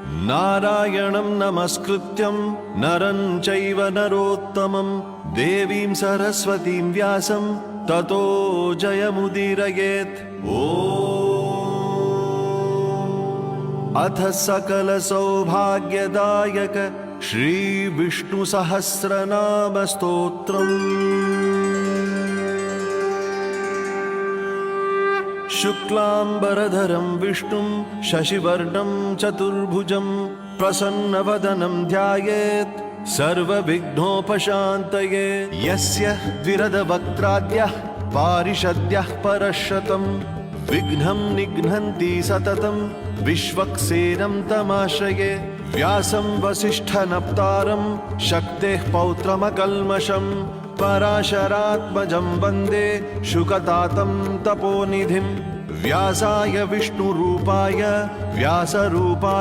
नारायणं नमस्कृत्यं नरं चैव नरोत्तमं देवीं सरस्वतीं व्यासं ततो जयमुदीरयेत्। अथ सकल सौभाग्यदायक श्री विष्णु सहस्रनाम स्तोत्रम्। शुक्लांबरधरं विष्णुं शशिवर्णं चतुर्भुजं प्रसन्नवदनं ध्यायेत् सर्वविघ्नोपशान्तये। यस्य द्विरदवक्त्राद्यः पारिषद्यः परशतं विघ्नं निघ्नन्ति सततं विश्वक्सेनं तमाश्रये। व्यासं वसिष्ठनप्तारं शक्तेः पौत्रमकल्मषं पराशरात्मजं वन्दे शुकतातं तपोनिधिं। व्यासाय विष्णुरूपाय व्यासरूपाय